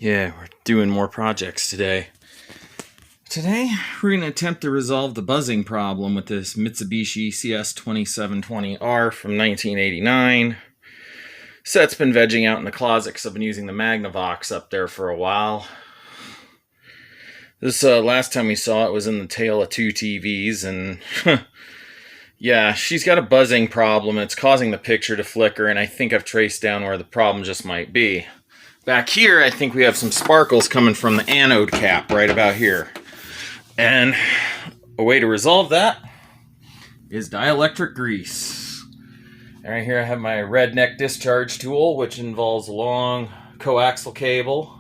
Yeah, we're doing more projects today. Today, we're going to attempt to resolve the buzzing problem with this Mitsubishi CS-2720R from 1989. Set's been vegging out in the closet because I've been using the Magnavox up there for a while. This last time we saw it was in the Tale of Two TVs, and yeah, she's got a buzzing problem. It's causing the picture to flicker, and I think I've traced down where the problem just might be. Back here, I think we have some sparkles coming from the anode cap right about here. And a way to resolve that is dielectric grease. And right here I have my redneck discharge tool, which involves a long coaxial cable,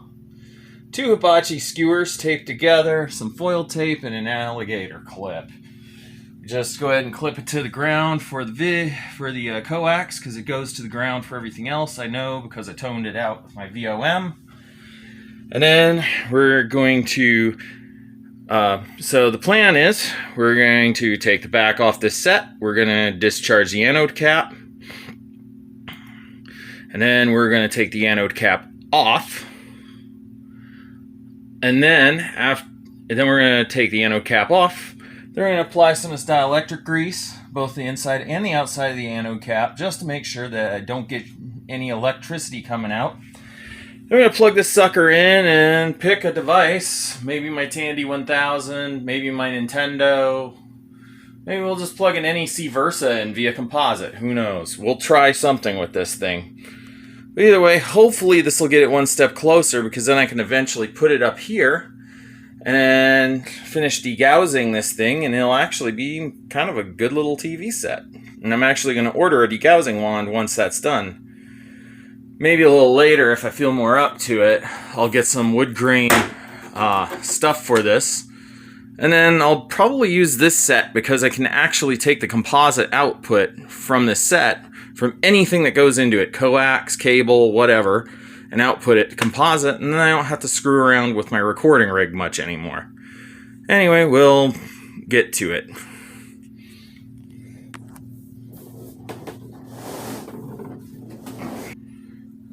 2 hibachi skewers taped together, some foil tape, and an alligator clip. Just go ahead and clip it to the ground for the coax, because it goes to the ground for everything else. I know because I toned it out with my VOM. And then we're going to so the plan is we're going to take the back off this set. We're going to discharge the anode cap. And then we're going to take the anode cap off. And then we're going to take the anode cap off. Then we're going to apply some of this dielectric grease, both the inside and the outside of the anode cap, just to make sure that I don't get any electricity coming out. I'm going to plug this sucker in and pick a device. Maybe my Tandy 1000, maybe my Nintendo. Maybe we'll just plug an NEC Versa in via composite. Who knows? We'll try something with this thing. But either way, hopefully this will get it one step closer, because then I can eventually put it up here and finish degaussing this thing, and it'll actually be kind of a good little TV set. And I'm actually going to order a degaussing wand once that's done. Maybe a little later, if I feel more up to it, I'll get some wood grain stuff for this. And then I'll probably use this set because I can actually take the composite output from this set, from anything that goes into it, coax, cable, whatever, and output it to composite, and then I don't have to screw around with my recording rig much anymore. Anyway, we'll get to it.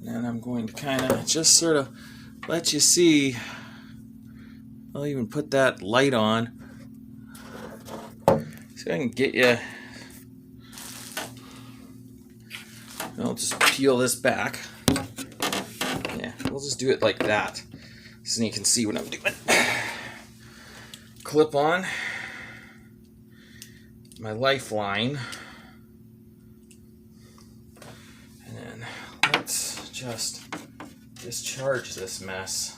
And I'm going to kind of just sort of let you see. I'll even put that light on so I can get you. I'll just peel this back. Yeah, we'll just do it like that so you can see what I'm doing. Clip on my lifeline. And then let's just discharge this mess.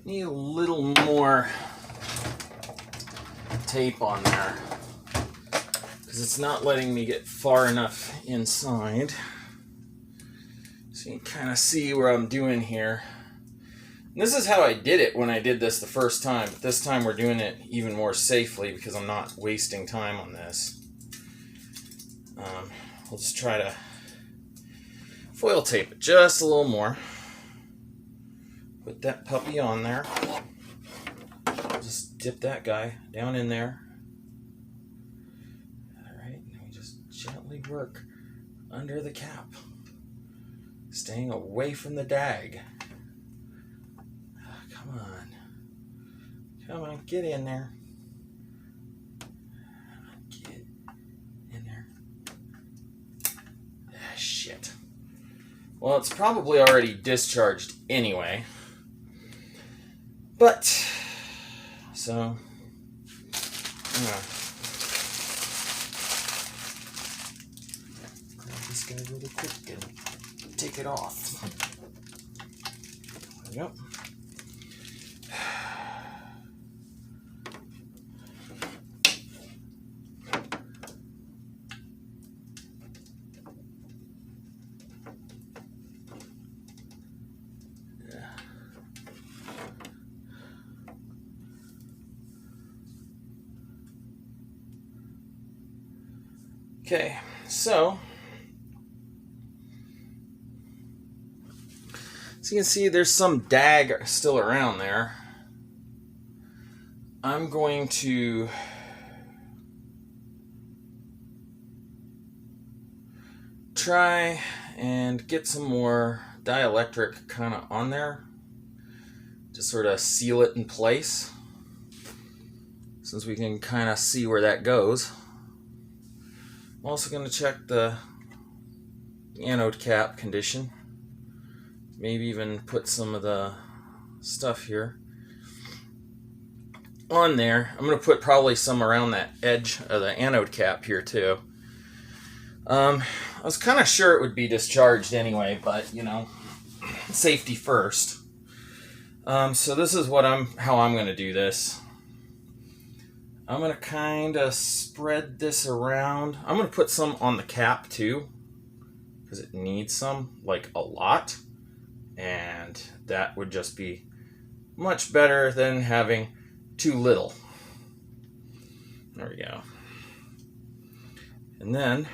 Need a little more tape on there because it's not letting me get far enough inside. So you can kind of see where I'm doing here. And this is how I did it when I did this the first time, but this time we're doing it even more safely because I'm not wasting time on this. We'll just try to foil tape it just a little more. Put that puppy on there. Just dip that guy down in there. Alright, and we just gently work under the cap, staying away from the dag. Come on. Come on, get in there. Get in there. Shit. Well, it's probably already discharged anyway. But, so, I'm gonna grab this guy really quick and take it off. There we go. Okay, so So you can see there's some dag still around there. I'm going to try and get some more dielectric kind of on there to sort of seal it in place, since we can kind of see where that goes. I'm also going to check the anode cap condition, maybe even put some of the stuff here on there. I'm going to put probably some around that edge of the anode cap here too. I was kind of sure it would be discharged anyway, but you know, safety first. So this is how I'm going to do this. I'm going to kind of spread this around. I'm going to put some on the cap too, because it needs some, like a lot. And that would just be much better than having too little. There we go. And then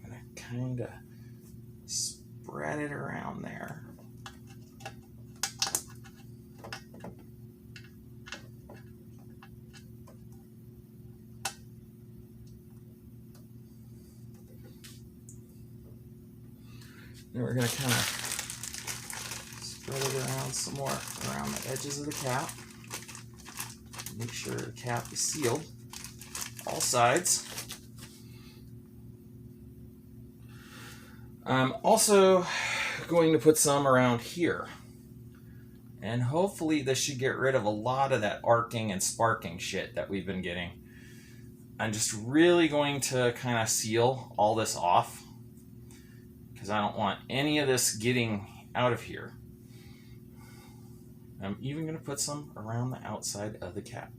I'm going to kind of spread it around there. Then we're going to kind of spread it around some more around the edges of the cap. Make sure the cap is sealed, all sides. I'm also going to put some around here. And hopefully this should get rid of a lot of that arcing and sparking shit that we've been getting. I'm just really going to kind of seal all this off, because I don't want any of this getting out of here. I'm even going to put some around the outside of the cap.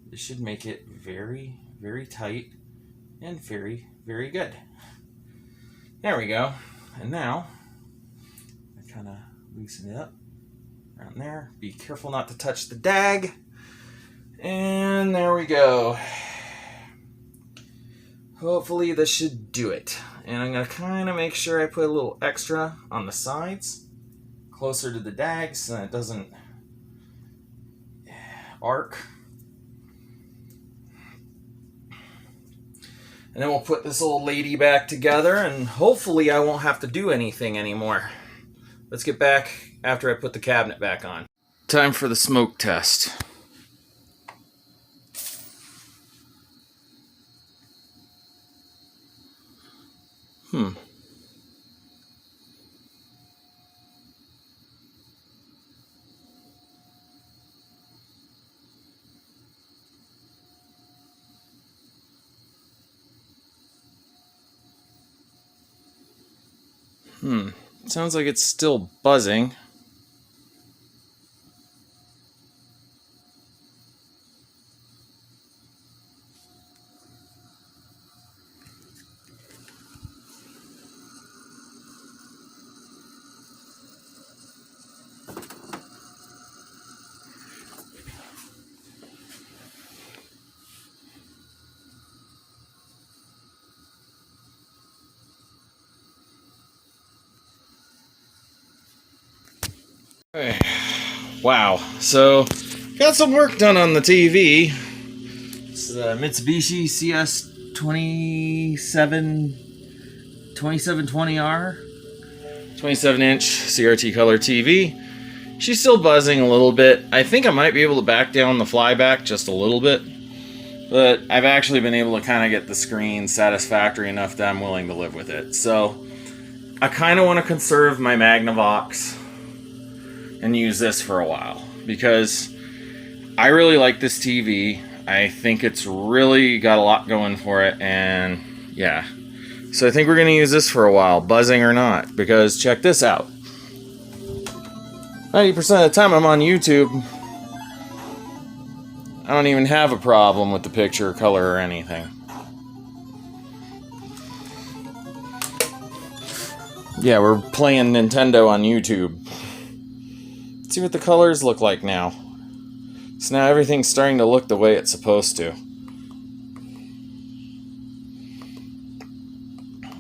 This should make it very, very tight and very, very good. There we go. And now, I kind of loosen it up around there. Be careful not to touch the dag. And there we go. Hopefully this should do it. And I'm going to kind of make sure I put a little extra on the sides, closer to the dags, so it doesn't arc. And then we'll put this little lady back together, and hopefully I won't have to do anything anymore. Let's get back after I put the cabinet back on. Time for the smoke test. Sounds like it's still buzzing. Wow, so got some work done on the TV. It's the Mitsubishi CS-2720R, 27-inch CRT color TV. She's still buzzing a little bit. I think I might be able to back down the flyback just a little bit, but I've actually been able to kind of get the screen satisfactory enough that I'm willing to live with it. So I kind of want to conserve my Magnavox and use this for a while, because I really like this TV. I think it's really got a lot going for it, and yeah. So I think we're going to use this for a while, buzzing or not, because check this out. 90% of the time I'm on YouTube, I don't even have a problem with the picture, color, or anything. Yeah, we're playing Nintendo on YouTube. Let's see what the colors look like now. So now everything's starting to look the way it's supposed to.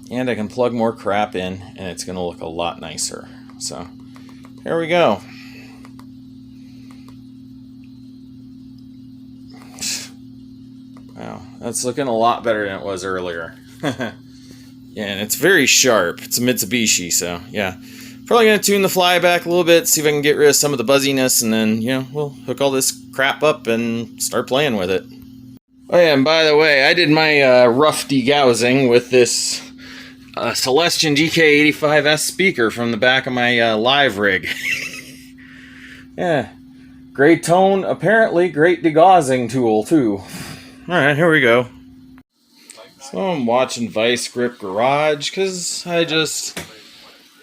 And I can plug more crap in, and it's going to look a lot nicer. So, here we go. Wow, that's looking a lot better than it was earlier. Yeah, and it's very sharp. It's a Mitsubishi, so yeah. Probably going to tune the fly back a little bit, see if I can get rid of some of the buzziness, and then, you know, we'll hook all this crap up and start playing with it. Oh yeah, and by the way, I did my rough degaussing with this Celestion GK85S speaker from the back of my live rig. Yeah, great tone, apparently great degaussing tool too. Alright, here we go. So I'm watching Vice Grip Garage because I just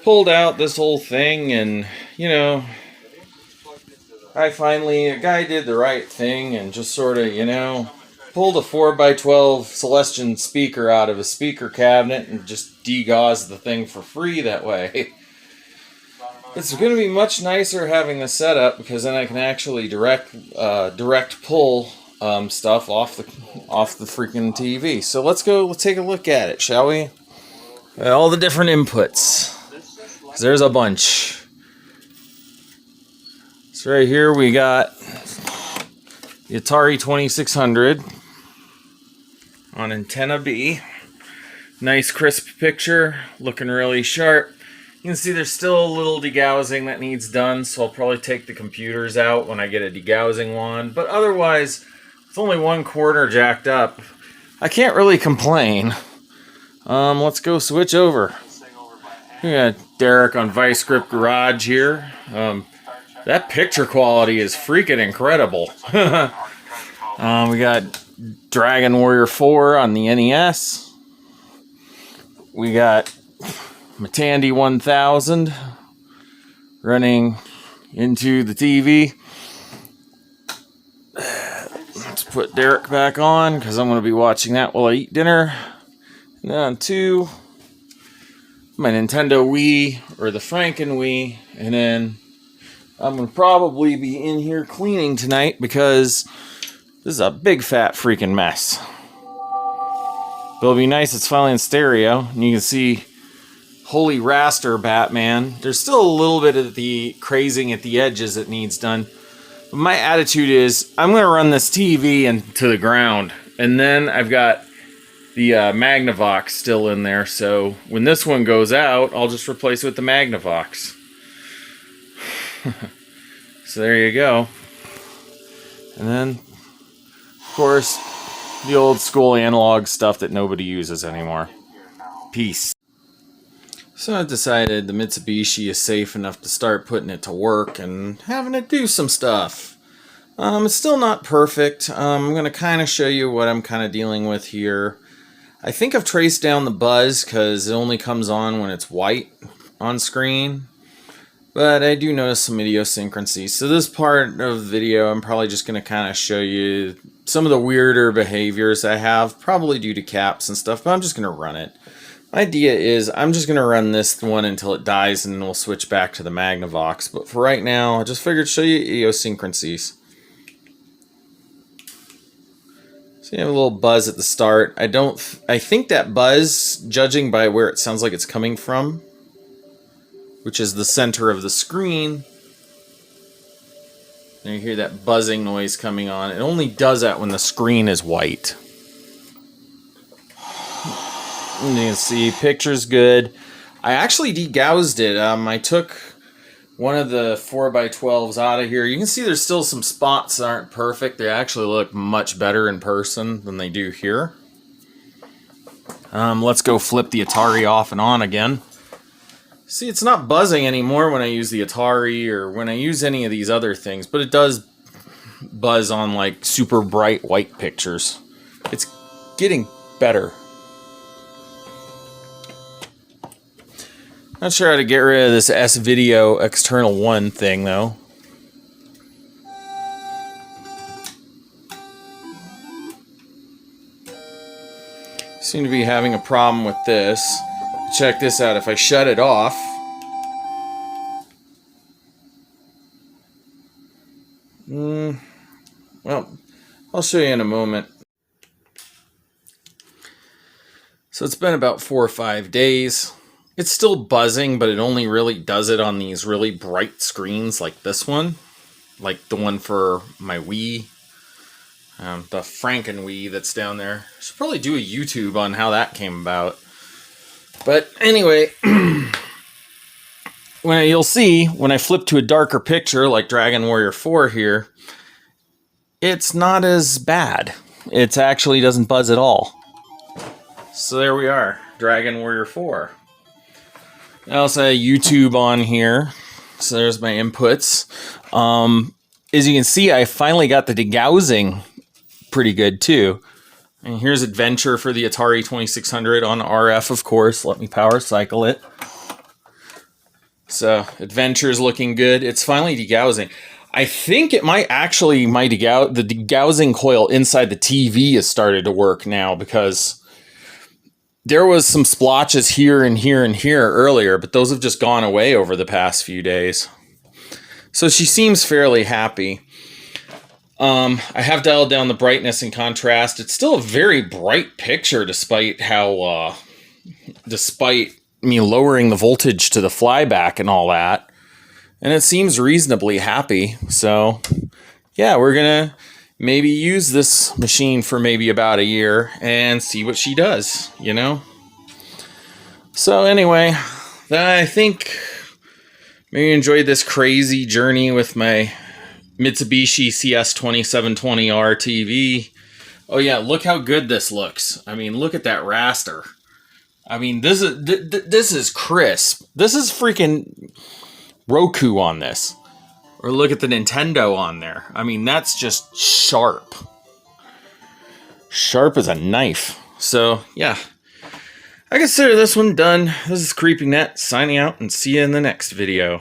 pulled out this whole thing, and you know, a guy did the right thing and just sort of, you know, pulled a 4x12 Celestion speaker out of a speaker cabinet and just degaussed the thing for free that way. It's going to be much nicer having the setup because then I can actually direct pull stuff off the freaking TV. So let's take a look at it, shall we? All the different inputs. 'Cause there's a bunch. So right here we got the Atari 2600 on antenna B. Nice crisp picture, looking really sharp. You can see there's still a little degaussing that needs done, so I'll probably take the computers out when I get a degaussing wand. But otherwise, it's only one corner jacked up. I can't really complain. Let's go switch over. We got Derek on Vice Grip Garage here. That picture quality is freaking incredible. We got Dragon Warrior 4 on the NES. We got Matandi 1000 running into the TV. Let's put Derek back on because I'm going to be watching that while I eat dinner. And then on 2, my Nintendo Wii or the Franken Wii. And then I'm going to probably be in here cleaning tonight because this is a big fat freaking mess. But it'll be nice it's finally in stereo. And you can see Holy Raster Batman. There's still a little bit of the crazing at the edges that needs done. But my attitude is I'm going to run this TV into the ground. And then I've got the Magnavox still in there. So when this one goes out, I'll just replace it with the Magnavox. So there you go. And then, of course, the old school analog stuff that nobody uses anymore. Peace. So I've decided the Mitsubishi is safe enough to start putting it to work and having it do some stuff. It's still not perfect. I'm going to kind of show you what I'm kind of dealing with here. I think I've traced down the buzz because it only comes on when it's white on screen. But I do notice some idiosyncrasies. So this part of the video, I'm probably just going to kind of show you some of the weirder behaviors I have, probably due to caps and stuff, but I'm just going to run it. My idea is I'm just going to run this one until it dies and then we'll switch back to the Magnavox. But for right now, I just figured to show you idiosyncrasies. So you have a little buzz at the start. I think that buzz, judging by where it sounds like it's coming from, which is the center of the screen, and you hear that buzzing noise coming on. It only does that when the screen is white. And you can see picture's good. I actually degaussed it. I took one of the 4x12s out of here. You can see there's still some spots that aren't perfect. They actually look much better in person than they do here. Let's go flip the Atari off and on again. See, it's not buzzing anymore when I use the Atari or when I use any of these other things, but it does buzz on like super bright white pictures. It's getting better. Not sure how to get rid of this S-Video external 1 thing though. Seem to be having a problem with this. Check this out. If I shut it off, well, I'll show you in a moment. So it's been about 4 or 5 days. It's still buzzing, but it only really does it on these really bright screens like this one. Like the one for my Wii. The Franken Wii that's down there. I should probably do a YouTube on how that came about. But anyway, you'll see when I flip to a darker picture like Dragon Warrior 4 here, it's not as bad. It actually doesn't buzz at all. So there we are, Dragon Warrior 4. I also have YouTube on here. So there's my inputs. As you can see, I finally got the degaussing pretty good too. And here's Adventure for the Atari 2600 on RF, of course. Let me power cycle it. So Adventure's looking good. It's finally degaussing. I think it might actually, the degaussing coil inside the TV has started to work now, because there was some splotches here and here and here earlier, but those have just gone away over the past few days. So she seems fairly happy. I have dialed down the brightness and contrast. It's still a very bright picture despite me lowering the voltage to the flyback and all that. And it seems reasonably happy. So yeah, we're gonna maybe use this machine for maybe about a year and see what she does, you know? So anyway, I think maybe you enjoyed this crazy journey with my Mitsubishi CS-2720R TV. Oh yeah, look how good this looks. I mean, look at that raster. I mean, this is crisp. This is freaking Roku on this. Or look at the Nintendo on there. I mean, that's just sharp. Sharp as a knife. So, yeah. I consider this one done. This is CreepingNet signing out, and see you in the next video.